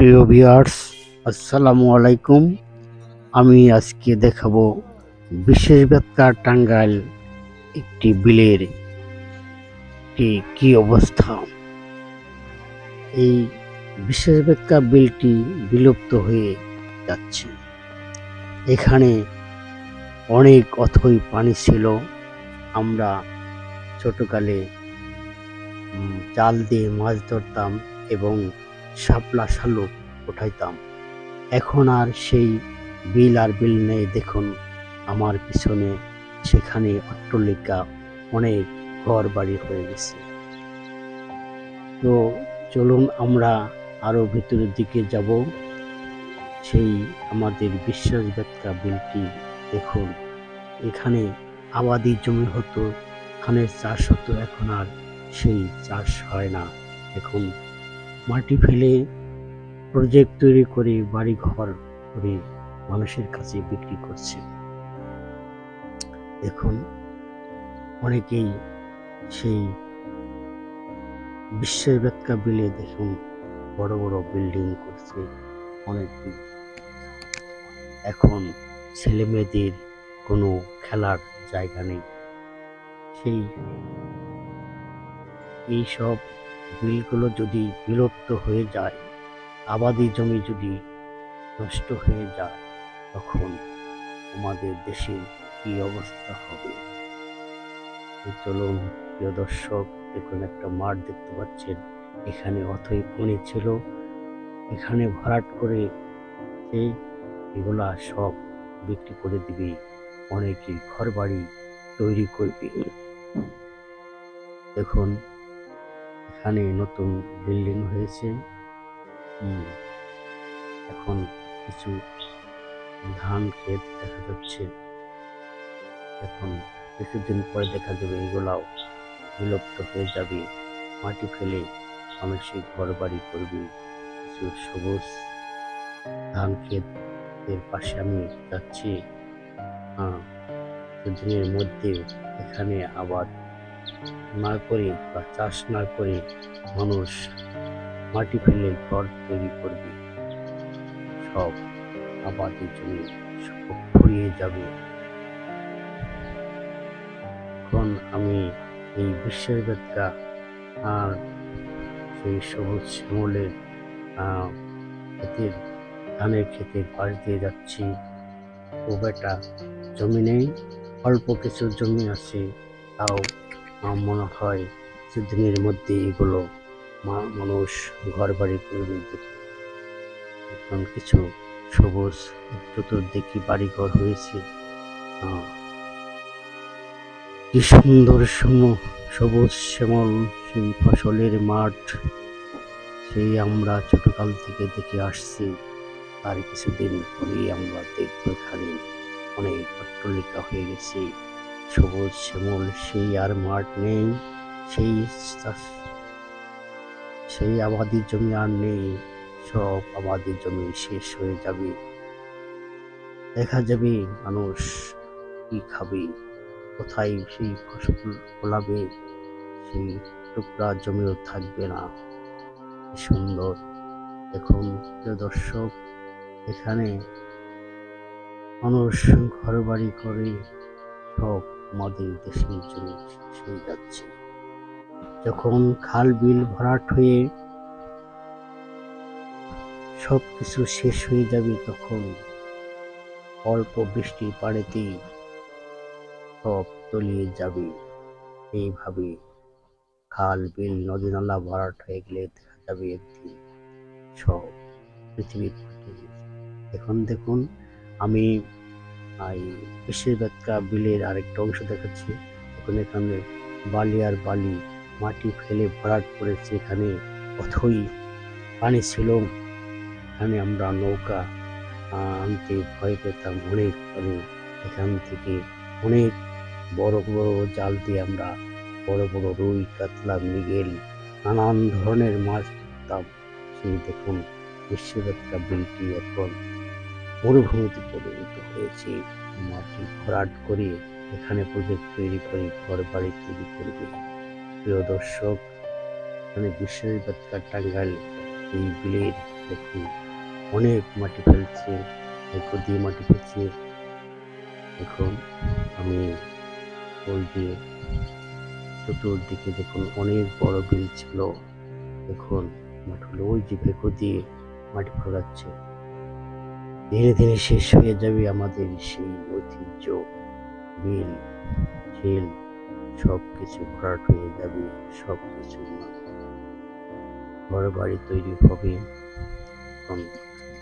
প্রিয় ভিউয়ার্স, আসসালামু আলাইকুম। আমি আজকে দেখাবো বিশেষবেত্তা টাঙ্গাইল একটি বিলের কি অবস্থা। এই বিশেষবেত্তা বিলটি বিলুপ্ত হয়ে যাচ্ছে। এখানে অনেক অথই পানি ছিল। আমরা ছোটকালে জাল দিয়ে মাছ ধরতাম এবং শাপলা শালুক উঠাইতাম। এখন আর সেই বিল নেই। দেখুন আমার পিছনে, সেখানে অট্টালিকা, অনেক ঘর বাড়ি হয়ে গেছে। তো চলুন আমরা আরো ভিতরের দিকে যাব। সেই আমাদের বিশ্বাসবেত্তা বিলটি দেখুন। এখানে আবাদি জমি হতো, ধানের চাষ হতো, এখন আর সেই চাষ হয় না। এখন মাটি ফেলে প্রজেক্ট তৈরি করে বাড়ি ঘর করে মানুষের কাছে বিক্রি করছে। দেখুন অনেকেই সেই বিশেষবেত্তা বিলে দেখুন বড় বড় বিল্ডিং করছে। অনেকে এখন ছেলে মেয়েদের কোনো খেলার জায়গা নেই। এইসব বিলগুলো যদি বিলুপ্ত হয়ে যায়, আবাদি জমি যদি নষ্ট হয়ে যায়, তখন আমাদের দেশের কি অবস্থা হবে। চলুন প্রিয় দর্শক, দেখুন একটা মাঠ দেখতে পাচ্ছেন। এখানে অথই খনি ছিল। এখানে ভরাট করে এগুলা সব বিক্রি করে দিবে, অনেকে ঘর বাড়ি তৈরি করবে। দেখুন এখানে নতুন বিল্ডিং হয়েছে। এখন কিছু ধান ক্ষেত দেখা যাচ্ছে। এখন কিছুদিন পরে দেখা যাবে এগুলাও বিলুপ্ত হয়ে যাবে। মাটি ফেলে মানুষের ঘর বাড়ি করবে। কিছু সবুজ ধান ক্ষেতের পাশে আমি যাচ্ছি। কিছুদিনের মধ্যে এখানে আবাদ না করে বা চাষ না করে মানুষ মাটি ফেলে ঘর তৈরি করবে। সব আবাদি জমি সব ফুরিয়ে যাবে। এখন আমি এই বিশ্বাসবেত্তা আর সেই সবুজ শ্যামলের ক্ষেতের ধানের ক্ষেতের পাশ দিয়ে যাচ্ছি। খুব একটা জমি নেই, অল্প কিছু জমি আছে। তাও মনে হয় কিছুদিনের মধ্যে এগুলো মানুষ ঘর বাড়ি করবে। এখন কিছু সবুজ চতুর্দিকে বাড়িঘর হয়েছে। কি সুন্দর সবুজ শ্যামল সেই ফসলের মাঠ, সেই আমরা ছোটকাল থেকে দেখে আসছি। আর কিছুদিন পরেই আমরা দেখব এখানে অনেক অট্টালিকা হয়ে গেছে। সবুজ শ্যামল সেই আর মাঠ নেই। সেই আবাদি জমি আর নেই। সব আবাদি জমি শেষ হয়ে যাবে। দেখা যাবে মানুষ কি খাবে, কোথায় সেই ফসল ফলাবে, সেই টুকরা জমিও থাকবে না। সুন্দর দেখুন প্রিয় দর্শক, এখানে মানুষ ঘর বাড়ি করে সব আমাদের দেশের জমি শেষ হয়ে যাচ্ছে। যখন খাল বিল ভরাট হয়ে সব কিছু শেষ হয়ে যাবে, তখন অল্প বৃষ্টির পানিতেই সব তলিয়ে যাবে। এইভাবে খাল বিল নদী নালা ভরাট হয়ে গেলে দেখা যাবে একদিন সব পৃথিবীর এখন দেখুন আমি এই বিশেষবেত্তা বিলের আরেকটা অংশ দেখাচ্ছি। এখন এখানে বালি আর বালি মাটি ফেলে ভরাট করেছে। এখানে অথই পানি ছিল। এখানে আমরা নৌকা আনতে ভয় পেতাম অনেক পরে। এখান থেকে অনেক বড় বড় জাল দিয়ে আমরা বড় বড় রুই, কাতলা, মৃগেল, নানান ধরনের মাছ ধরতাম। সেই দেখুন বিশেষবেত্তা বিলটি এখন মরুভূমিতে পরিণত হয়েছে। মাটি ভরাট করে এখানে প্রজেক্ট তৈরি করে ঘর বাড়ি তৈরি করবে। প্রিয় দর্শক, এখানে বিশেষবেত্তা টাঙ্গাইল এই বিলের দেখুন অনেক মাটি ফেলছে, ভেকো দিয়ে মাটি ফেলছে। দেখুন আমি পোল দিয়ে চতুর্দিকে দেখুন অনেক বড় বিল ছিল। দেখুন মাটিগুলো ওই যে ভেকো দিয়ে মাটি ফোলাচ্ছে। ধীরে ধীরে শেষ হয়ে যাবে আমাদের সেই ঐতিহ্য, বিল, ঝিল, সবকিছু ভরাট হয়ে যাবে। সবকিছু ঘর বাড়ি তৈরি হবে। এবং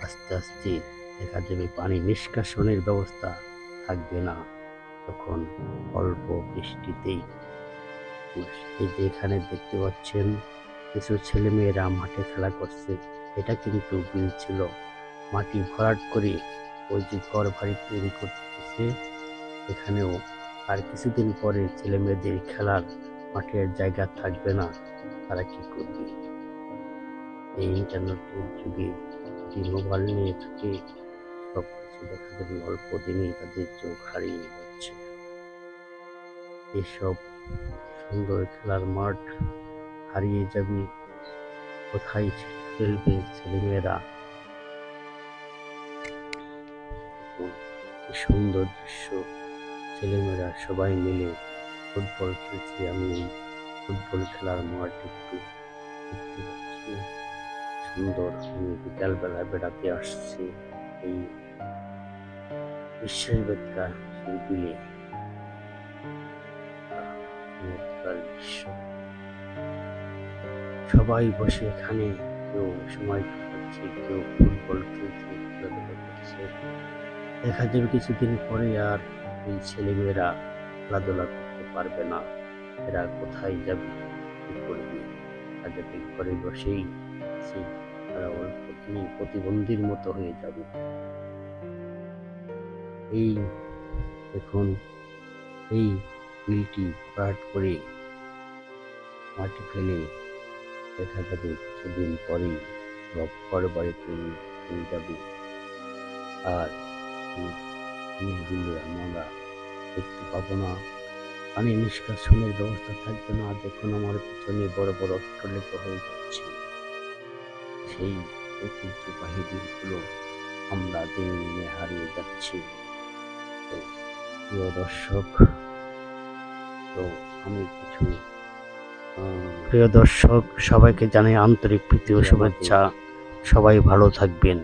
আস্তে আস্তে দেখা যাবে পানি নিষ্কাশনের ব্যবস্থা থাকবে না। তখন অল্প বৃষ্টিতেই এই যে এখানে দেখতে পাচ্ছেন কিছু ছেলেমেয়েরা মাঠে খেলা করছে। এটা কিন্তু বিল ছিল। মাটি ভরাট করে ওই যে ঘর বাড়ি তৈরি করতেছে। এখানেও আর কিছুদিন পরে ছেলেমেয়েদের খেলার মাঠের জায়গা থাকবে না। তারা কি করবে? এই ইন্টারনেটের যুগে যদি মোবাইল নিয়ে থাকে, সবকিছু দেখা যাবে অল্প দিনেই তাদের চোখ হারিয়ে যাচ্ছে। এসব সুন্দর খেলার মাঠ হারিয়ে যাবে। কোথায় খেলবে ছেলেমেয়েরা? কি সুন্দর দৃশ্য! ছেলেমেয়েরা সবাই মিলে ফুটবল খেলছে। আমি এই ফুটবল খেলার মাঠ একটু দেখতে পাচ্ছি। সুন্দর। আমি বিকালবেলা বেড়াতে আসছি এই বিশ্বের বেকার সেই বিলে। চমৎকার দৃশ্য। সবাই বসে এখানে কেউ সময় কাটাচ্ছে, কেউ ফুটবল খেলছে, খেলাধুলা করছে। দেখা যাবে কিছুদিন পরে আর এই ছেলেমেয়েরা খেলাধুলা করতে পারবে না। এরা কোথায় যাবে, কি করবে? তাদেরকে ঘরে বসেই তারা অল্প দিনেই প্রতিবন্ধীর মতো হয়ে যাবে। এই দেখুন এই বিলটি ভরাট করে মাটি ফেলে দেখা যাবে কিছুদিন পরেই সব ঘর বাড়ি তৈরি হয়ে যাবে। আর সেই জিনিসগুলো আমরা দেখতে পাবো না। পানি নিষ্কাশনের ব্যবস্থা থাকবে না। দেখুন আমার পিছনে বড় বড় অট্টালিকা হয়ে যাচ্ছে। সেই ঐতিহ্যবাহী দিনগুলো আমরা দিনে দিনে হারিয়ে যাচ্ছি। তো প্রিয় দর্শক, তো আমি কিছু প্রিয় দর্শক, সবাইকে জানাই আন্তরিক প্রীতি ও শুভেচ্ছা। সবাই ভালো থাকবেন।